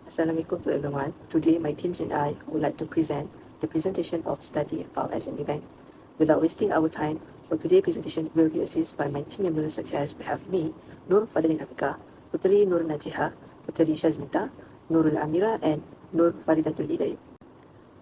Assalamualaikum to everyone. Today, my teams and I would like to present the presentation of study about SME Bank. Without wasting our time, for today's presentation will be assisted by my team members such as we have me, Nur Fadlin Afika, Puteri Nur Najiha, Puteri Shaznita, Nurul Amira, and Nur Faridatul Hidayah.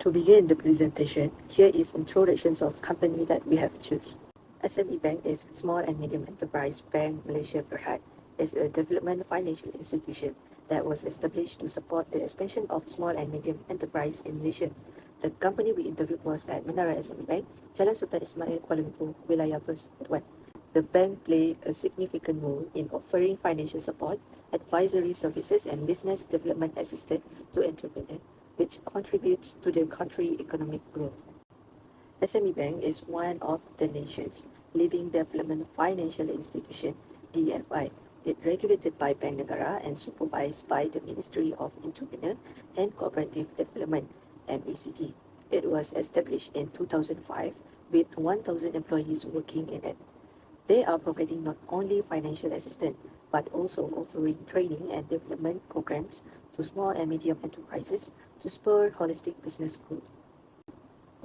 To begin the presentation, here is introductions of company that we have chosen. SME Bank is Small and Medium Enterprise Bank Malaysia Berhad. Is a development financial institution that was established to support the expansion of small and medium enterprise in Malaysia. The company we interviewed was at Menara SME Bank, Jalan Sultan Ismail, Kuala Lumpur, Wilayah Persekutuan. The bank played a significant role in offering financial support, advisory services, and business development assistance to entrepreneurs, which contributes to the country's economic growth. SME Bank is one of the nation's leading development financial institution, DFI. It regulated by Bank Negara and supervised by the Ministry of Entrepreneur and Cooperative Development, MECD. It was established in 2005 with 1,000 employees working in it. They are providing not only financial assistance but also offering training and development programs to small and medium enterprises to spur holistic business growth.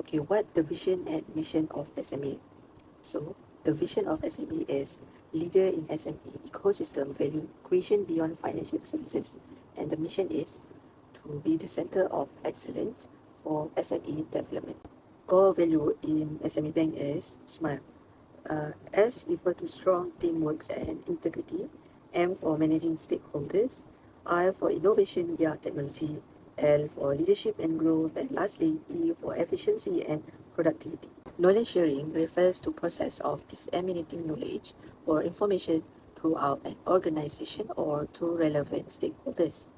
Okay, what the vision and mission of SME? So, the vision of SME is leader in SME ecosystem value creation beyond financial services, and the mission is to be the center of excellence for SME development. Core value in SME Bank is SMILE. S refer to strong teamwork and integrity. M for managing stakeholders. I for innovation via technology. L for leadership and growth, and lastly, E for efficiency and productivity. Knowledge sharing refers to process of disseminating knowledge or information throughout an organization or to relevant stakeholders.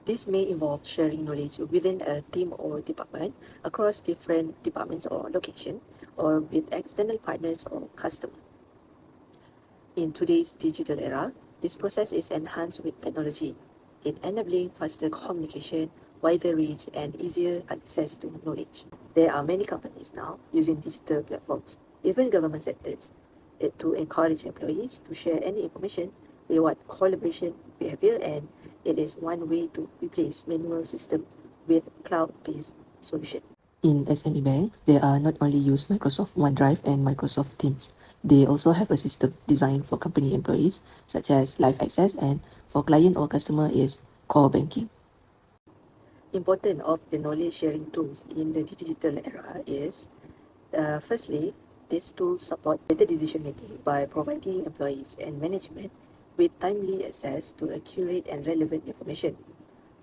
This may involve sharing knowledge within a team or department, across different departments or locations, or with external partners or customers. In today's digital era, this process is enhanced with technology, it enabling faster communication, wider reach, and easier access to knowledge. There are many companies now using digital platforms, even government sectors, to encourage employees to share any information, reward collaboration behavior, and it is one way to replace manual system with cloud-based solution. In SME Bank, they are not only use Microsoft OneDrive and Microsoft Teams. They also have a system designed for company employees, such as Live Access, and for client or customer is core banking. Importance of the knowledge sharing tools in the digital era is, firstly, these tools support better decision making by providing employees and management with timely access to accurate and relevant information.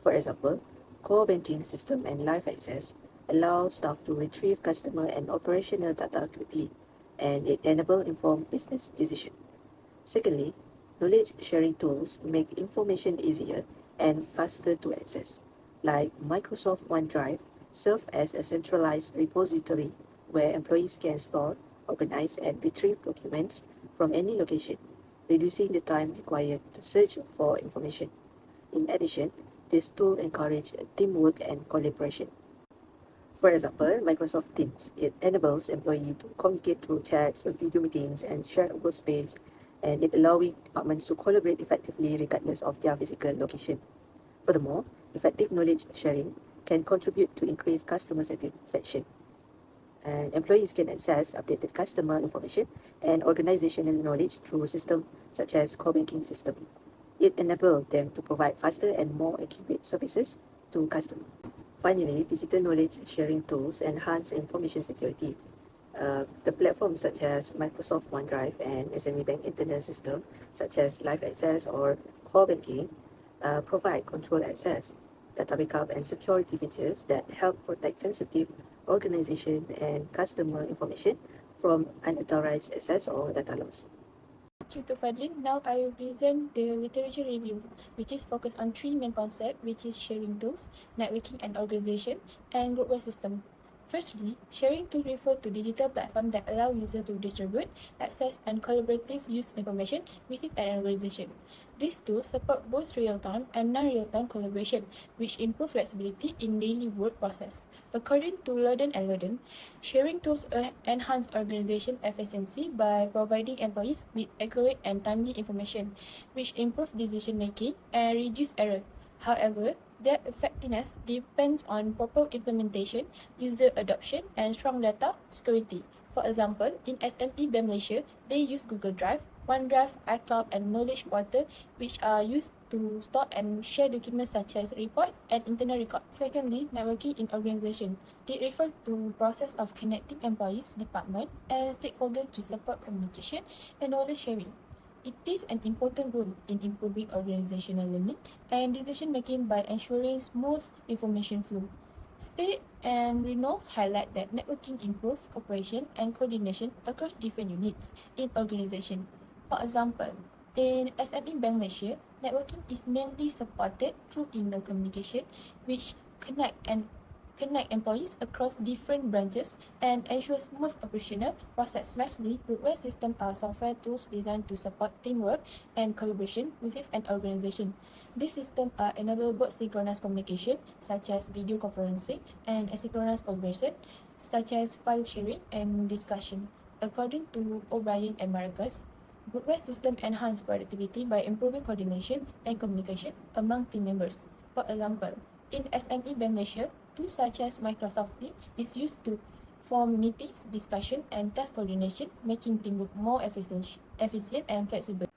For example, core banking system and Live Access allow staff to retrieve customer and operational data quickly, and it enables informed business decision. Secondly, knowledge sharing tools make information easier and faster to access, like Microsoft OneDrive serve as a centralized repository where employees can store, organize, and retrieve documents from any location, reducing the time required to search for information. In addition, this tool encourages teamwork and collaboration. For example, Microsoft Teams. It enables employees to communicate through chats, video meetings, and shared workspace, and it allows departments to collaborate effectively regardless of their physical location. Furthermore, effective knowledge sharing can contribute to increased customer satisfaction. And employees can access updated customer information and organizational knowledge through systems such as core banking system. It enables them to provide faster and more accurate services to customers. Finally, digital knowledge sharing tools enhance information security. The platforms such as Microsoft OneDrive and SME Bank internal system such as Live Access or core banking provide control access, data backup, and security features that help protect sensitive organization and customer information from unauthorized access or data loss. Thank you to Fadlin. Now I will present the literature review, which is focused on three main concepts, which is sharing tools, networking and organization, and group work system. Firstly, sharing tools refer to digital platforms that allow users to distribute, access, and collaborative use information within an organization. These tools support both real-time and non-real-time collaboration, which improve flexibility in daily work process. According to Loden and Loden, sharing tools enhance organization efficiency by providing employees with accurate and timely information, which improve decision-making and reduce error. However, Their effectiveness depends on proper implementation, user adoption, and strong data security. For example, in SME Bank Malaysia, they use Google Drive, OneDrive, iCloud, and Knowledge Portal, which are used to store and share documents such as report and internal records. Secondly, networking in organization. It refers to process of connecting employees, department, and stakeholders to support communication and knowledge sharing. It plays an important role in improving organizational learning and decision-making by ensuring smooth information flow. State and Reynolds highlight that networking improves cooperation and coordination across different units in organization. For example, in SME Bank Malaysia, networking is mainly supported through email communication, which connect employees across different branches and ensure smooth operational process. Lastly, groupware systems are software tools designed to support teamwork and collaboration within an organization. These systems enable both synchronous communication, such as video conferencing, and asynchronous collaboration, such as file sharing and discussion. According to O'Brien and Marcus, groupware systems enhance productivity by improving coordination and communication among team members. For example, in SME Bank Malaysia, tools such as Microsoft Teams is used for meetings, discussion, and task coordination, making teamwork more efficient and flexible.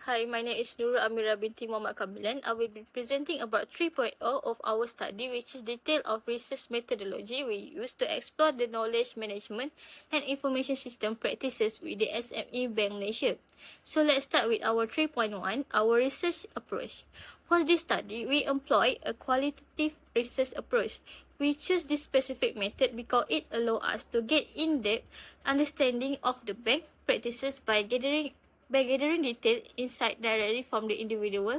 Hi, my name is Nurul Amira binti Muhammad Kamilan. I will be presenting about 3.0 of our study, which is detail of research methodology we use to explore the knowledge management and information system practices with the SME Bank Malaysia. So let's start with our 3.1, our research approach. For this study, we employ a qualitative research approach. We choose this specific method because it allows us to get in-depth understanding of the bank practices by gathering detailed insight directly from the individual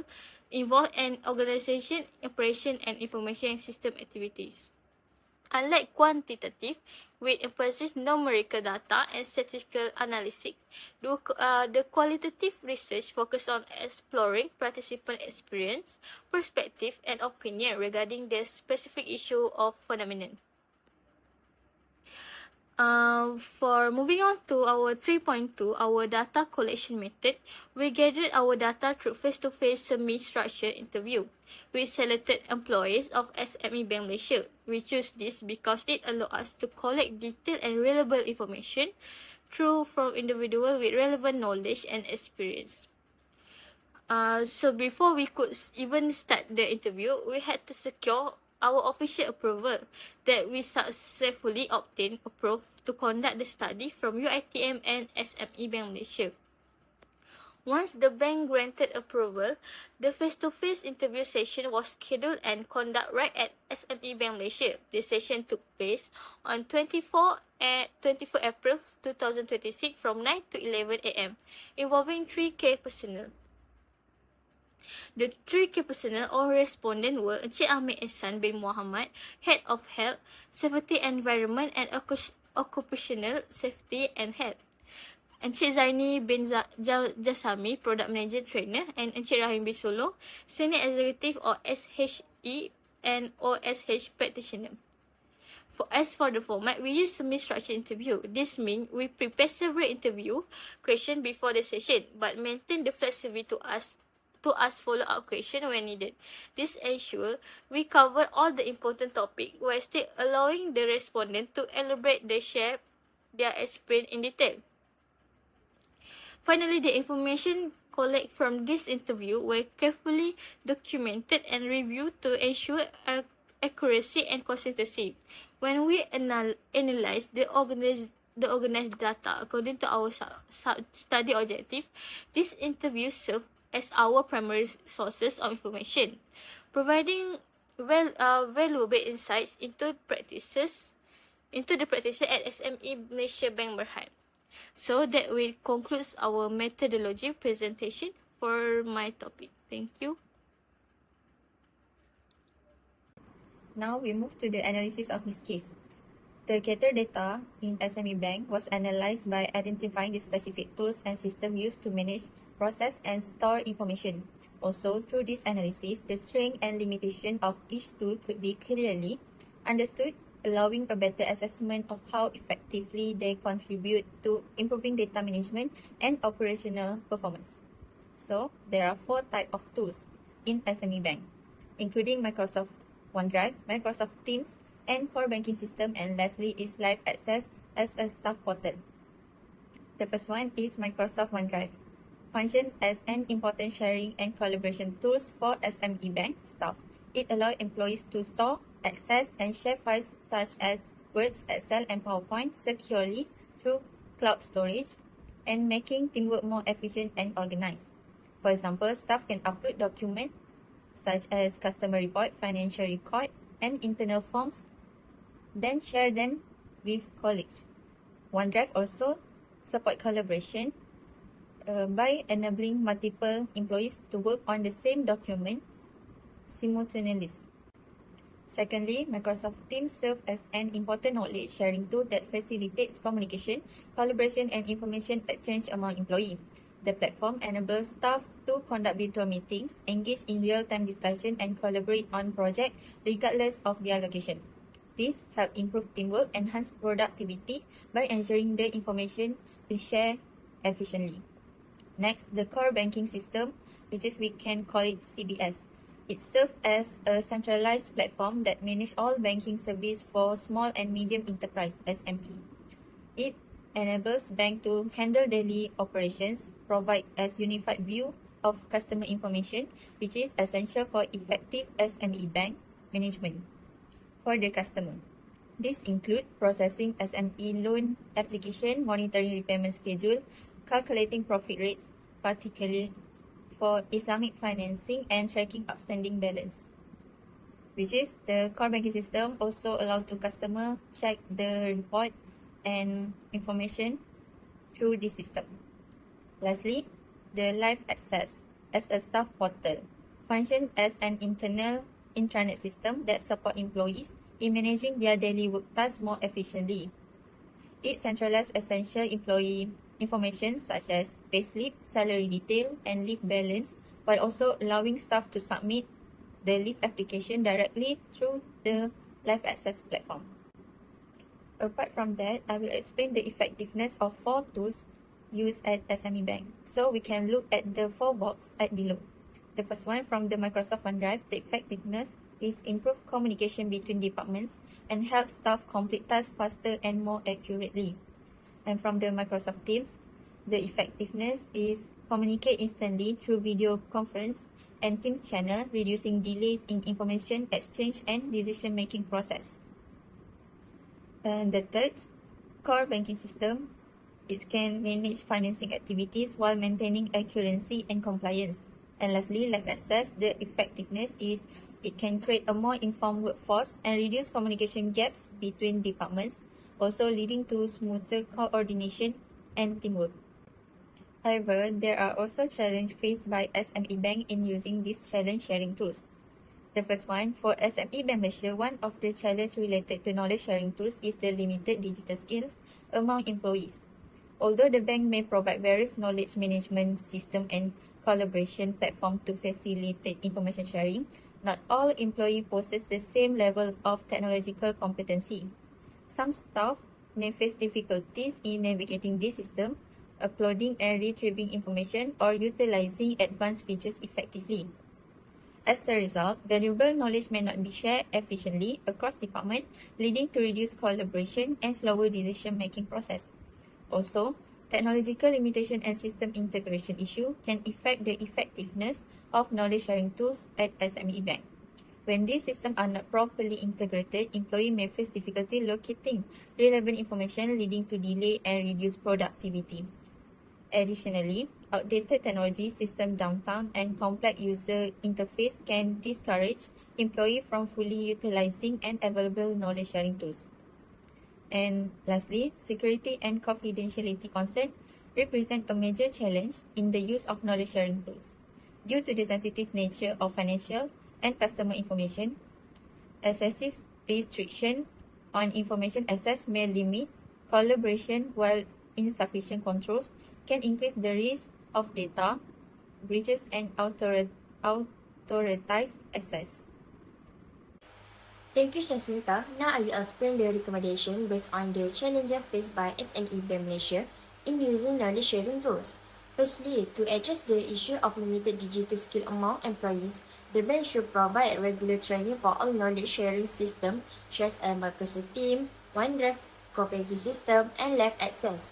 involved in organization, operation, and information system activities. Unlike quantitative, with emphasis numerical data and statistical analysis, the qualitative research focuses on exploring participant experience, perspective, and opinion regarding the specific issue or phenomenon. For moving on to our 3.2, our data collection method, we gathered our data through face-to-face semi-structured interview. We selected employees of SME Bank Malaysia. We choose this because it allows us to collect detailed and relevant information from individuals with relevant knowledge and experience. So before we could even start the interview, we had to secure our official approval that we successfully obtained approved to conduct the study from UiTM and SME Bank Malaysia. Once the bank granted approval, the face-to-face interview session was scheduled and conducted right at SME Bank Malaysia. The session took place on 24 April 2026 from 9 to 11 a.m., involving 3K personnel. The 3K personnel or respondent were Encik Ahmed Ehsan bin Muhammad, Head of Health, Safety Environment and Occupational Safety and Health, Encik Zaini bin Jasami, Product Manager Trainer, and Encik Rahim bin Solo, Senior Executive or SHE and OSH Practitioner. As for the format, we use semi-structured interview. This means we prepare several interview questions before the session, but maintain the flexibility to ask follow-up questions when needed. This ensures we cover all the important topics while still allowing the respondent to elaborate share their experience in detail. Finally, the information collected from this interview were carefully documented and reviewed to ensure accuracy and consistency. When we analyze the organized data according to our study objective, this interview serves as our primary sources of information, providing valuable insights into the practices at SME Malaysia Bank Berhad. So that will conclude our methodology presentation for my topic. Thank you. Now we move to the analysis of this case. The gathered data in SME Bank was analyzed by identifying the specific tools and systems used to manage, process, and store information. Also, through this analysis, the strength and limitation of each tool could be clearly understood, allowing a better assessment of how effectively they contribute to improving data management and operational performance. So, there are 4 types of tools in SME Bank. including Microsoft OneDrive, Microsoft Teams, and core banking system, and lastly is live access as a staff portal. The first one is Microsoft OneDrive. Function as an important sharing and collaboration tools for SME bank staff. It allows employees to store, access, and share files such as Word, Excel, and PowerPoint securely through cloud storage and making teamwork more efficient and organized. For example, staff can upload documents such as customer report, financial record, and internal forms, then share them with colleagues. OneDrive also support collaboration by enabling multiple employees to work on the same document simultaneously. Secondly, Microsoft Teams serves as an important knowledge sharing tool that facilitates communication, collaboration, and information exchange among employees. The platform enables staff to conduct virtual meetings, engage in real-time discussion, and collaborate on projects regardless of their location. This helps improve teamwork, enhance productivity by ensuring the information is shared efficiently. Next, the core banking system, which is we can call it CBS. It serves as a centralized platform that manages all banking service for small and medium enterprise (SME). It enables bank to handle daily operations, provide as unified view of customer information, which is essential for effective SME bank management for the customer. This includes processing SME loan application, monitoring repayment schedule, calculating profit rates, particularly for Islamic financing, and tracking outstanding balance. Which is the core banking system also allows the customer check the report and information through the system. Lastly, the live access as a staff portal functions as an internal intranet system that supports employees in managing their daily work tasks more efficiently. It centralizes essential employee information such as payslip, salary detail, and leave balance, while also allowing staff to submit the leave application directly through the live access platform. Apart from that, I will explain the effectiveness of 4 tools used at SME Bank. So we can look at the 4 boxes at below. The first one from the Microsoft OneDrive, the effectiveness is improved communication between departments and help staff complete tasks faster and more accurately. And from the Microsoft Teams, the effectiveness is communicate instantly through video conference and Teams channel, reducing delays in information exchange and decision-making process. And the third, core banking system, it can manage financing activities while maintaining accuracy and compliance. And lastly, live access, the effectiveness is it can create a more informed workforce and reduce communication gaps between departments, also leading to smoother coordination and teamwork. However, there are also challenges faced by SME Bank in using these challenge sharing tools. The first one, for SME Bank Malaysia, one of the challenges related to knowledge sharing tools is the limited digital skills among employees. Although the bank may provide various knowledge management system and collaboration platform to facilitate information sharing, not all employees possess the same level of technological competency. Some staff may face difficulties in navigating this system, uploading and retrieving information, or utilizing advanced features effectively. As a result, valuable knowledge may not be shared efficiently across departments, leading to reduced collaboration and slower decision-making process. Also, technological limitation and system integration issue can affect the effectiveness of knowledge sharing tools at SME Bank. When these systems are not properly integrated, employees may face difficulty locating relevant information, leading to delay and reduced productivity. Additionally, outdated technology system downtime and complex user interface can discourage employees from fully utilizing and available knowledge sharing tools. And lastly, security and confidentiality concerns represent a major challenge in the use of knowledge sharing tools. Due to the sensitive nature of financial and customer information, excessive restriction on information access may limit collaboration, while insufficient controls can increase the risk of data breaches and unauthorized access. Thank you, Shasmita. Now I will explain the recommendation based on the challenges faced by SME Bank Malaysia in using knowledge sharing tools. Firstly, to address the issue of limited digital skill among employees, The bank should provide regular training for all knowledge sharing systems such as Microsoft Teams, OneDrive, cooperative system, and live access.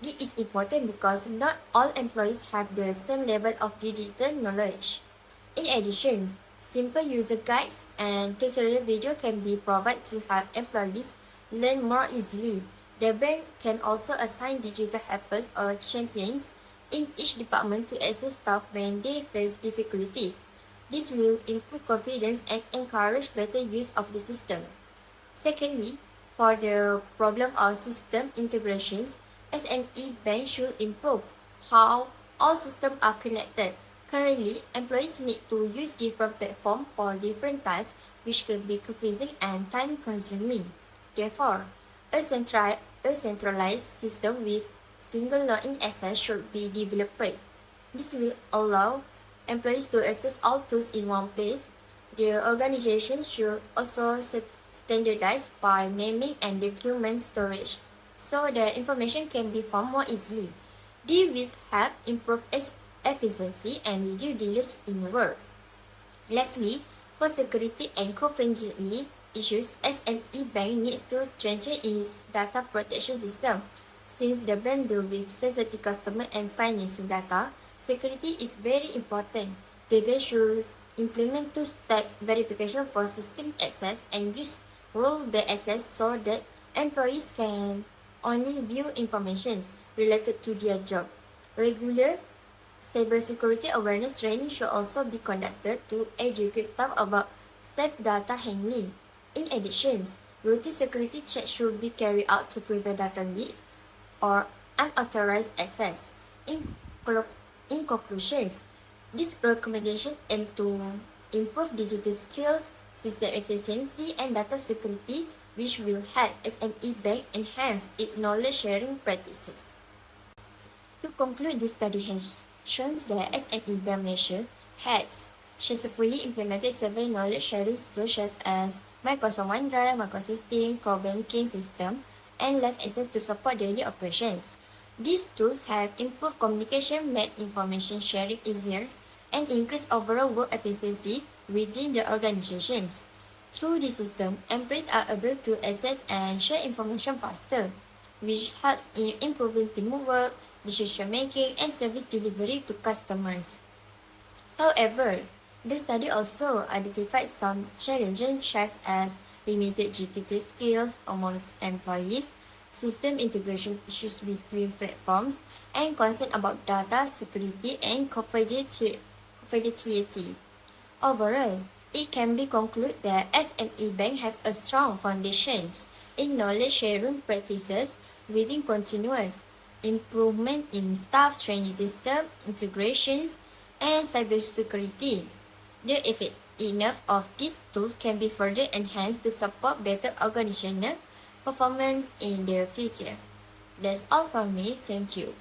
This is important because not all employees have the same level of digital knowledge. In addition, simple user guides and tutorial video can be provided to help employees learn more easily. The bank can also assign digital helpers or champions in each department to assist staff when they face difficulties. This will improve confidence and encourage better use of the system. Secondly, for the problem of system integrations, SME Bank should improve how all systems are connected. Currently, employees need to use different platforms for different tasks, which can be confusing and time-consuming. Therefore, a centralized system with single login access should be developed. This will allow employees to access all tools in one place. The organization should also standardize file naming and document storage so the information can be found more easily. This will help improve efficiency and reduce delays in work. Lastly, for security and confidentiality issues, SME Bank needs to strengthen its data protection system. Since the bank deals with sensitive customer and financial data, security is very important. The bank should implement two-step verification for system access and use role-based access so that employees can only view information related to their job. Regular cybersecurity awareness training should also be conducted to educate staff about safe data handling. In addition, routine security checks should be carried out to prevent data leaks or unauthorized access. In conclusion, this recommendation aim to improve digital skills, system efficiency, and data security, which will help SME Bank enhance its knowledge sharing practices. To conclude, this study has shown that SME Bank Malaysia has successfully implemented several knowledge sharing tools such as Microsoft OneDrive, Microsoft Teams, core banking system, and live access to support daily operations. These tools have improved communication, made information sharing easier, and increased overall work efficiency within the organizations. Through this system, employees are able to access and share information faster, which helps in improving teamwork, decision making, and service delivery to customers. However, the study also identified some challenges such as limited digital skills amongst employees, system integration issues between platforms, and concern about data security and confidentiality. Overall, it can be concluded that SME Bank has a strong foundation in knowledge sharing practices within continuous improvement in staff training system, integrations, and cybersecurity. The effectiveness of these tools can be further enhanced to support better organizational performance in the future. That's all from me. Thank you.